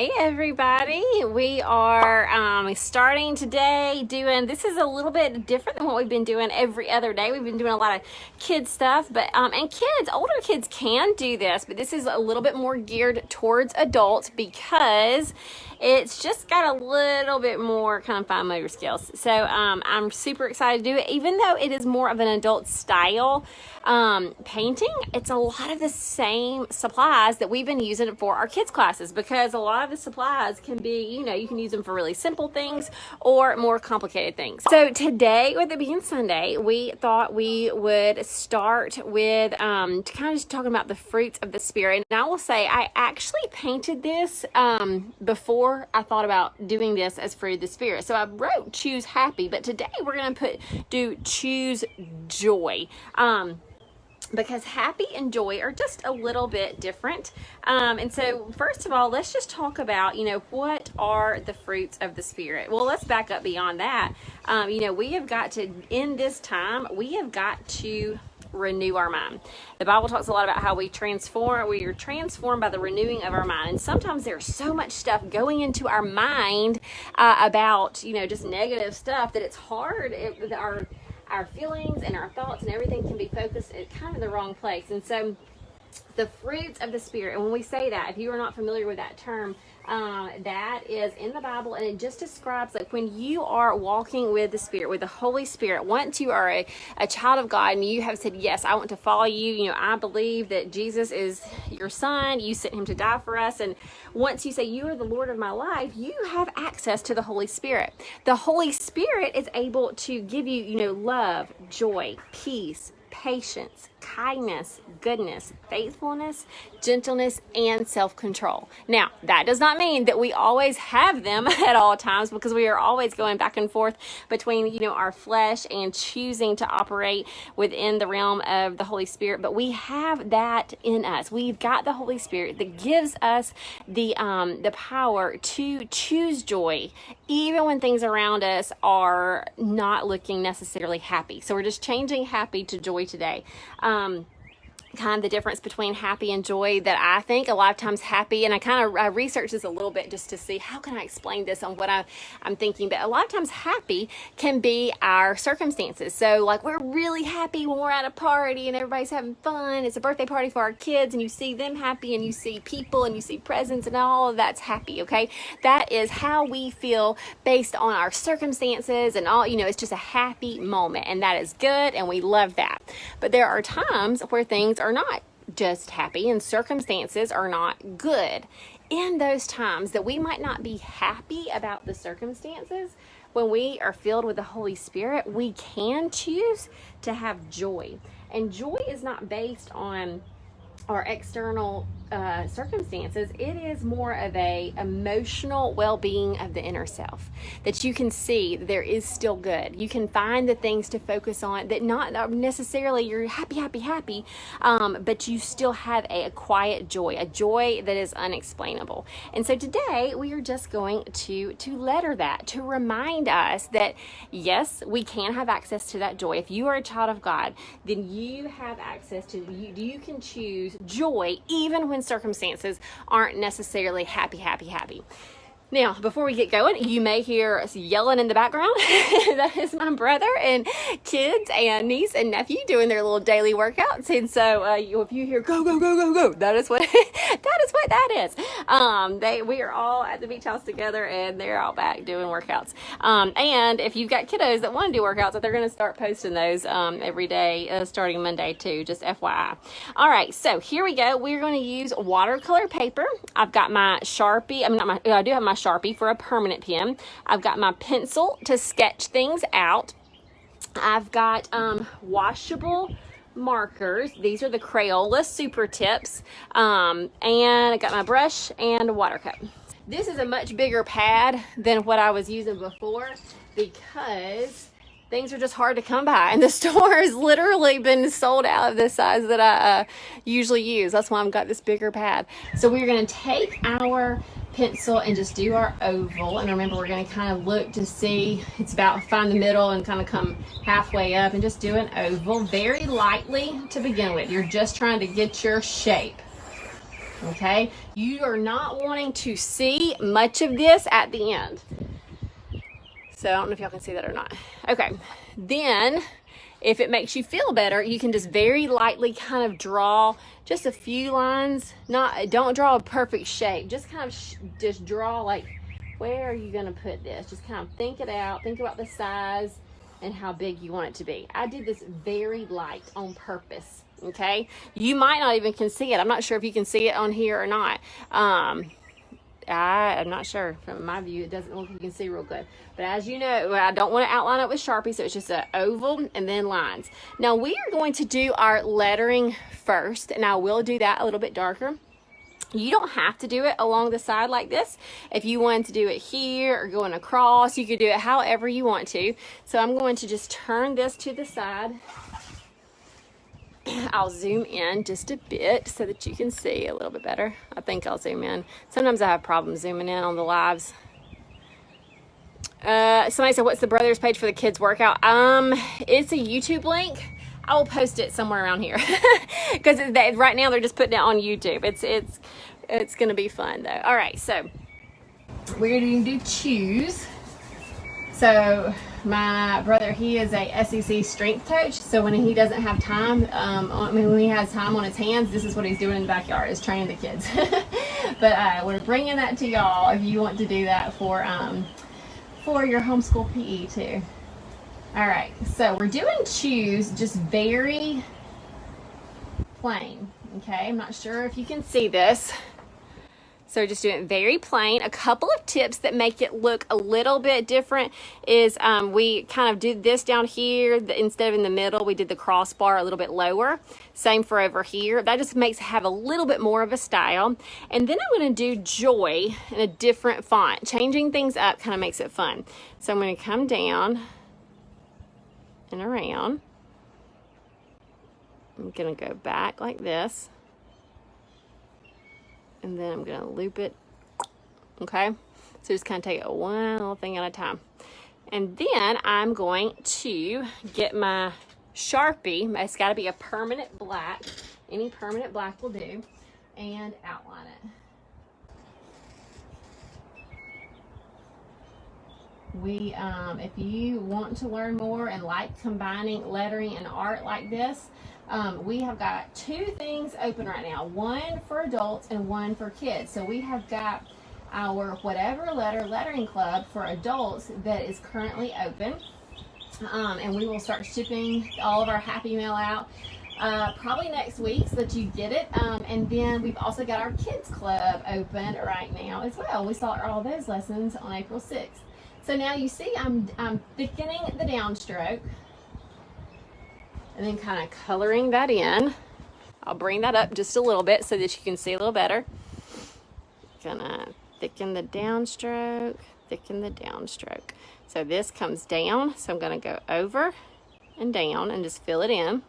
Hey everybody, we are starting today this is a little bit different than what we've been doing every other day. We've been doing a lot of kid stuff, but and older kids can do this, but this is a little bit more geared towards adults because it's just got a little bit more kind of fine motor skills. So I'm super excited to do it, even though it is more of an adult style painting. It's a lot of the same supplies that we've been using for our kids classes, because a lot of the supplies can be, you can use them for really simple things or more complicated things. So today, with it being Sunday, we thought we would start with kind of just talking about the fruits of the Spirit. And I will say, I actually painted this before I thought about doing this as fruit of the Spirit. So I wrote choose happy, but today we're going to do choose joy. Because happy and joy are just a little bit different. And so first of all, let's just talk about, what are the fruits of the Spirit? Well, let's back up beyond that. We have got to, in this time, we have got to renew our mind. The Bible talks a lot about how we are transformed by the renewing of our mind. And sometimes there's so much stuff going into our mind about, just negative stuff, that it's hard. Our feelings and our thoughts and everything can be focused at kind of the wrong place. And so the fruits of the Spirit, and when we say that, if you are not familiar with that term, that is in the Bible, and it just describes like when you are walking with the Spirit, with the Holy Spirit. Once you are a child of God and you have said, yes, I want to follow you, I believe that Jesus is your son, you sent him to die for us, and once you say you are the Lord of my life, you have access to the Holy Spirit. The Holy Spirit is able to give you, love, joy, peace, patience, kindness, goodness, faithfulness, gentleness, and self-control. Now, that does not mean that we always have them at all times, because we are always going back and forth between, our flesh and choosing to operate within the realm of the Holy Spirit. But we have that in us. We've got the Holy Spirit that gives us the power to choose joy, even when things around us are not looking necessarily happy. So we're just changing happy to joy today. Kind of the difference between happy and joy, that I think a lot of times happy, and I researched this a little bit just to see how can I explain this on what I'm thinking, but a lot of times happy can be our circumstances. So like we're really happy when we're at a party and everybody's having fun. It's a birthday party for our kids and you see them happy and you see people and you see presents and all of that's happy, okay? That is how we feel based on our circumstances and all, it's just a happy moment, and that is good and we love that. But there are times where things are not just happy and circumstances are not good. In those times that we might not be happy about the circumstances, when we are filled with the Holy Spirit, we can choose to have joy. And joy is not based on our external circumstances. It is more of a emotional well-being of the inner self, that you can see that there is still good. You can find the things to focus on that not necessarily you're happy, but you still have a quiet joy, a joy that is unexplainable. And so today we are just going to letter that, to remind us that yes, we can have access to that joy. If you are a child of God, then you have access to, you can choose joy even when circumstances aren't necessarily happy. Now, before we get going, you may hear us yelling in the background. That is my brother and kids and niece and nephew doing their little daily workouts. And so if you hear go, that is what that is. We are all at the beach house together and they're all back doing workouts. And if you've got kiddos that want to do workouts, they're going to start posting those every day starting Monday too, just FYI. All right, so here we go. We're going to use watercolor paper. I've got my Sharpie. I do have my Sharpie for a permanent pen. I've got my pencil to sketch things out. I've got washable markers. These are the Crayola Super Tips. And I got my brush and a water cup. This is a much bigger pad than what I was using before, because things are just hard to come by, and the store has literally been sold out of the size that I usually use. That's why I've got this bigger pad. So we're going to take our pencil and just do our oval, and remember we're going to kind of look to see, it's about find the middle and kind of come halfway up and just do an oval very lightly to begin with. You're just trying to get your shape. Okay, you are not wanting to see much of this at the end. So I don't know if y'all can see that or not. Okay, then if it makes you feel better, you can just very lightly kind of draw just a few lines. Don't draw a perfect shape. Just kind of just draw, like, where are you gonna put this? Just kind of think it out. Think about the size and how big you want it to be. I did this very light on purpose. Okay, you might not even can see it. I'm not sure if you can see it on here or not. I'm not sure. From my view, it doesn't look like you can see real good. But as you know, I don't want to outline it with Sharpie, so it's just an oval and then lines. Now we are going to do our lettering first, and I will do that a little bit darker. You don't have to do it along the side like this. If you want to do it here or going across, you could do it however you want to. So I'm going to just turn this to the side. I'll zoom in just a bit so that you can see a little bit better. I think I'll zoom in. Sometimes I have problems zooming in on the lives. Somebody said, what's the Brothers page for the kids workout? It's a YouTube link. I will post it somewhere around here because right now they're just putting it on YouTube. It's going to be fun though. All right, so we're going to do choose. So my brother, he is a SEC strength coach. So when he doesn't have time, when he has time on his hands, this is what he's doing in the backyard, is training the kids. But we're bringing that to y'all if you want to do that for your homeschool PE too. All right, so we're doing choose, just very plain. Okay, I'm not sure if you can see this. So just doing it very plain. A couple of tips that make it look a little bit different is we kind of did this down here. Instead of in the middle, we did the crossbar a little bit lower. Same for over here. That just makes it have a little bit more of a style. And then I'm going to do joy in a different font. Changing things up kind of makes it fun. So I'm going to come down and around. I'm going to go back like this. And then I'm going to loop it. Okay, so just kind of take it one little thing at a time. And then I'm going to get my Sharpie. It's got to be a permanent black. Any permanent black will do. And outline it. If you want to learn more and like combining lettering and art like this, we have got two things open right now, one for adults and one for kids. So we have got our Whatever Letter Lettering Club for adults that is currently open. And we will start shipping all of our Happy Mail out probably next week so that you get it. And then we've also got our Kids Club open right now as well. We start all those lessons on April 6th. So now you see I'm thickening the downstroke. And then kind of coloring that in. I'll bring that up just a little bit so that you can see a little better. Gonna thicken the downstroke, thicken the downstroke. So this comes down, so I'm gonna go over and down and just fill it in.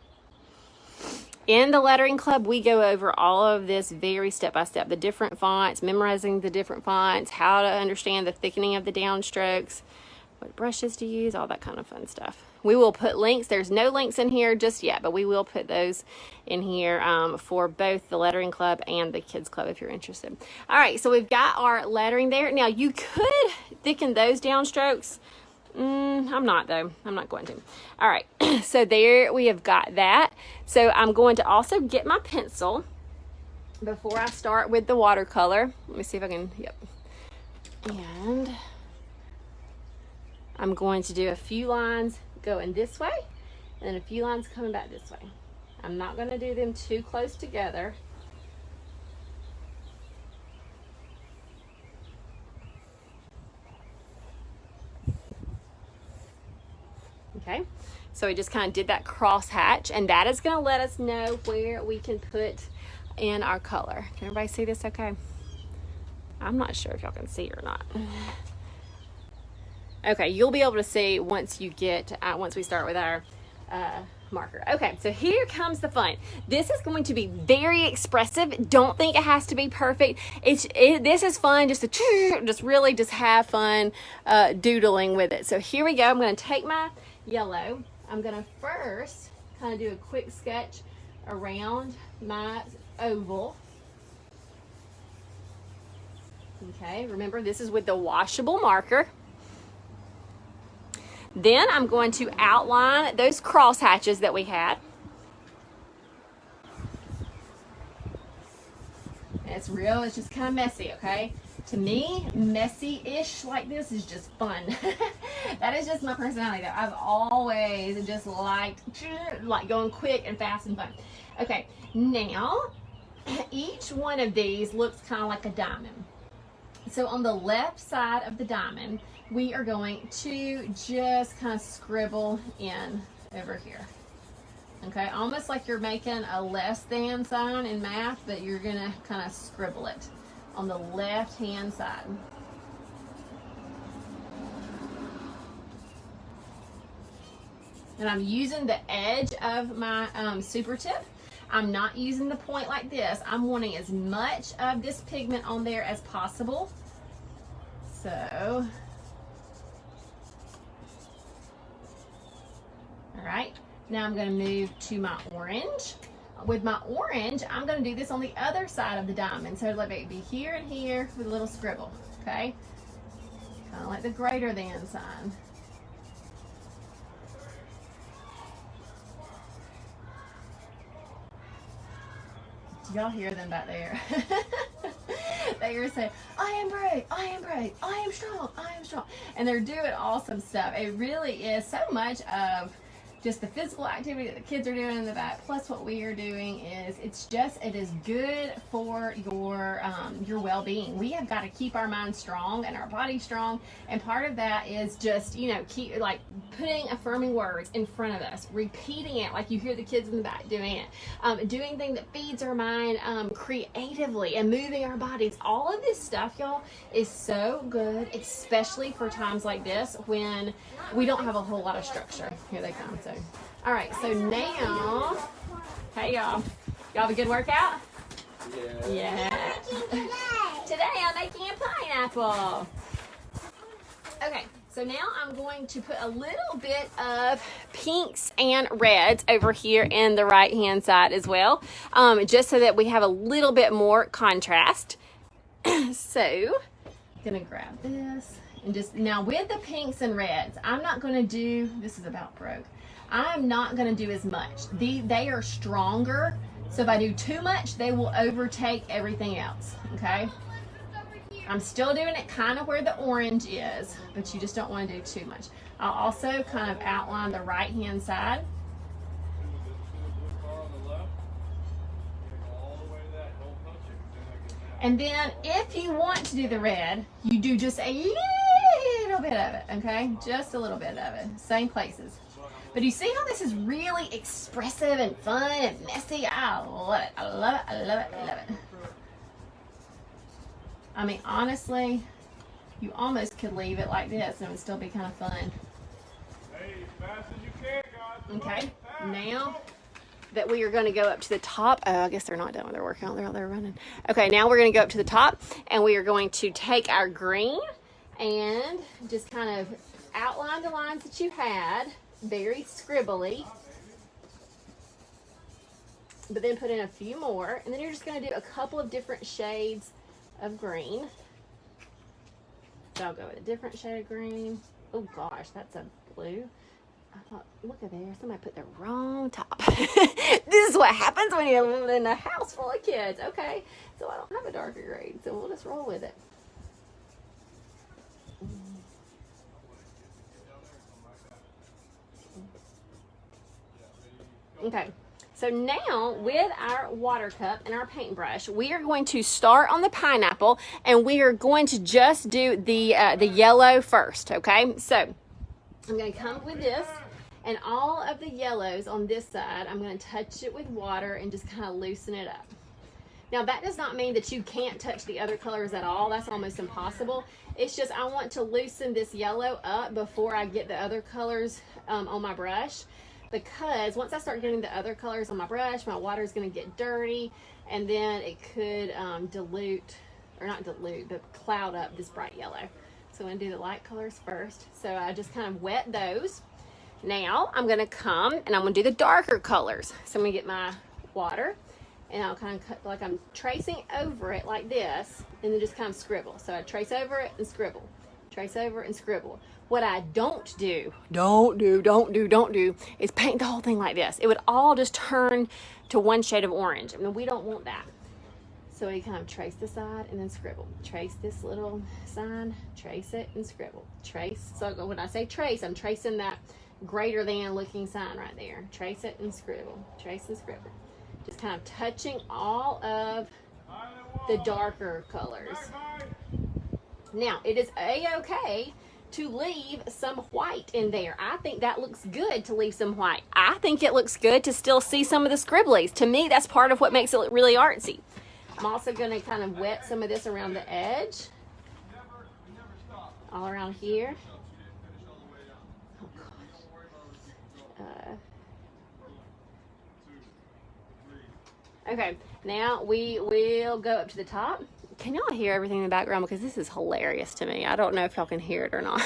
In the Lettering Club, we go over all of this very step by step, the different fonts, memorizing the different fonts, how to understand the thickening of the downstrokes, what brushes to use, all that kind of fun stuff. We will put links. There's no links in here just yet, but we will put those in here for both the Lettering Club and the Kids Club if you're interested. All right, so we've got our lettering there. Now, you could thicken those downstrokes. I'm not, though. I'm not going to. All right, so there we have got that. So I'm going to also get my pencil before I start with the watercolor. Let me see if I can, yep. And I'm going to do a few lines going this way, and then a few lines coming back this way. I'm not going to do them too close together. Okay, so we just kind of did that cross hatch, and that is going to let us know where we can put in our color. Can everybody see this okay? I'm not sure if y'all can see or not. Okay, you'll be able to see once you get, once we start with our marker. Okay, so here comes the fun. This is going to be very expressive. Don't think it has to be perfect. This is fun just to really have fun doodling with it. So here we go. I'm going to take my yellow. I'm going to first kind of do a quick sketch around my oval. Okay, remember this is with the washable marker. Then I'm going to outline those cross hatches that we had. It's real, it's just kind of messy, okay? To me, messy-ish like this is just fun. That is just my personality though. I've always just liked going quick and fast and fun. Okay, now each one of these looks kind of like a diamond. So on the left side of the diamond, we are going to just kind of scribble in over here. Okay, almost like you're making a less than sign in math, but you're gonna kind of scribble it on the left hand side. And I'm using the edge of my super tip. I'm not using the point like this. I'm wanting as much of this pigment on there as possible. So, all right, now I'm going to move to my orange. With my orange, I'm going to do this on the other side of the diamond. So let it be here and here with a little scribble, okay? Kind of like the greater than sign. Y'all hear them back there. They are saying, I am brave, I am brave, I am strong, I am strong. And they're doing awesome stuff. It really is so much of just the physical activity that the kids are doing in the back, plus what we are doing is it is good for your well-being. We have got to keep our mind strong and our body strong, and part of that is just, you know, keep like putting affirming words in front of us, repeating it like you hear the kids in the back doing it, doing things that feeds our mind creatively, and moving our bodies. All of this stuff, y'all, is so good, especially for times like this when we don't have a whole lot of structure. Here they come. So, all right, so now, hey y'all have a good workout? Yeah. Today I'm making a pineapple. Okay, so now I'm going to put a little bit of pinks and reds over here in the right hand side as well, just so that we have a little bit more contrast. So, I'm gonna grab this. And just now with the pinks and reds, I'm not going to do, this is about broke, I'm not going to do as much. They are stronger, so if I do too much, they will overtake everything else, okay? I'm still doing it kind of where the orange is, but you just don't want to do too much. I'll also kind of outline the right hand side. And then if you want to do the red, you do just a little bit of it, okay? Just a little bit of it, same places. But you see how this is really expressive and fun and messy? I love it, I love it, I love it, I love it. I mean, honestly, you almost could leave it like this and it would still be kind of fun. Hey, as fast as you can, guys. Okay, now that we are going to go up to the top. Oh, I guess they're not done with their workout. They're out there running. Okay, now we're going to go up to the top, and we are going to take our green and just kind of outline the lines that you had, very scribbly, but then put in a few more, and then you're just going to do a couple of different shades of green. So I'll go with a different shade of green. Oh gosh, that's a blue. I thought, look at there, somebody put the wrong top. This is what happens when you live in a house full of kids. Okay, so I don't have a darker grade, so we'll just roll with it. Okay, so now with our water cup and our paintbrush, we are going to start on the pineapple, and we are going to just do the yellow first, okay? So I'm going to come with this, and all of the yellows on this side, I'm going to touch it with water and just kind of loosen it up. Now that does not mean that you can't touch the other colors at all. That's almost impossible. It's just I want to loosen this yellow up before I get the other colors on my brush, because once I start getting the other colors on my brush, my water is going to get dirty, and then it could dilute, or not dilute, but cloud up this bright yellow. So I'm going to do the light colors first. So I just kind of wet those. Now I'm going to come and I'm going to do the darker colors. So I'm going to get my water, and I'll kind of cut, like I'm tracing over it like this, and then just kind of scribble. So I trace over it and scribble, trace over and scribble. What I don't do is paint the whole thing like this. It would all just turn to one shade of orange. I mean, we don't want that. So we kind of trace the side and then scribble. Trace this little sign, trace it and scribble. Trace, so when I say trace, I'm tracing that greater than looking sign right there. Trace it and scribble, trace and scribble. Just kind of touching all of the darker colors. Now, it is a-okay to leave some white in there. I think that looks good to leave some white. I think it looks good to still see some of the scribblies. To me, that's part of what makes it look really artsy. I'm also going to kind of wet some of this around the edge. All around here. Oh, gosh. Okay, now we will go up to the top. Can y'all hear everything in the background? Because this is hilarious to me. I don't know if y'all can hear it or not.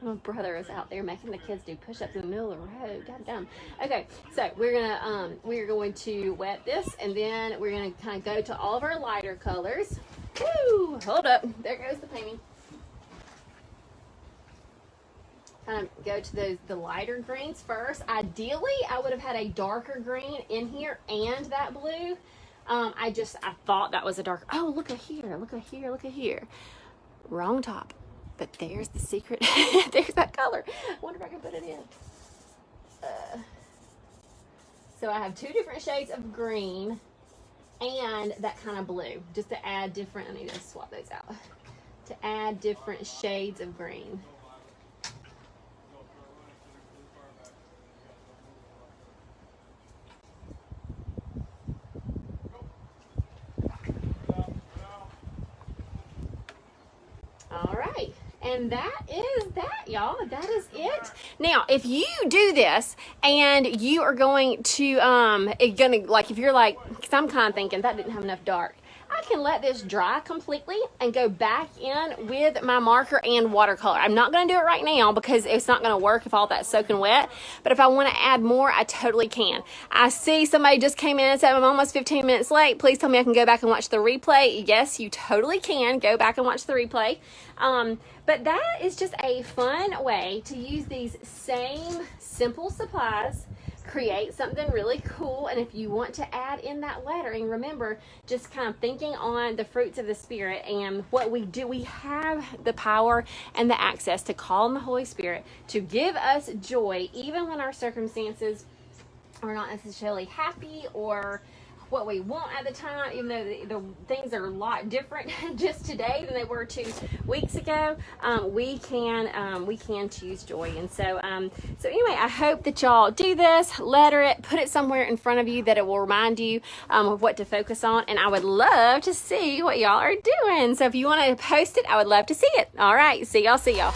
My brother is out there making the kids do push-ups in the middle of the road. Goddamn. Okay, so we're going to wet this, and then we're gonna kind of go to all of our lighter colors. Woo! Hold up. There goes the painting. Kind of go to the lighter greens first. Ideally, I would have had a darker green in here and that blue. I thought that was a dark. Oh, look at here, look at here, look at here. Wrong top, but there's the secret. There's that color. I wonder if I can put it in. So I have two different shades of green and that kind of blue, just to add different. I need to swap those out to add different shades of green. All right, and that is that, y'all. That is it. Now, if you do this and you are going to, if you're like, because I'm kind of thinking that didn't have enough dark, I can let this dry completely and go back in with my marker and watercolor. I'm not going to do it right now because it's not going to work if all that's soaking wet. But if I want to add more, I totally can. I see somebody just came in and said, I'm almost 15 minutes late. Please tell me I can go back and watch the replay. Yes, you totally can. Go back and watch the replay. But that is just a fun way to use these same simple supplies, create something really cool. And if you want to add in that lettering, remember, just kind of thinking on the fruits of the Spirit and what we do. We have the power and the access to call on the Holy Spirit to give us joy, even when our circumstances are not necessarily happy or what we want at the time, even though the things are a lot different just today than they were 2 weeks ago. We can choose joy. And so anyway, I hope that y'all do this, letter it, put it somewhere in front of you that it will remind you of what to focus on. And I would love to see what y'all are doing. So if you want to post it, I would love to see it. All right, see y'all.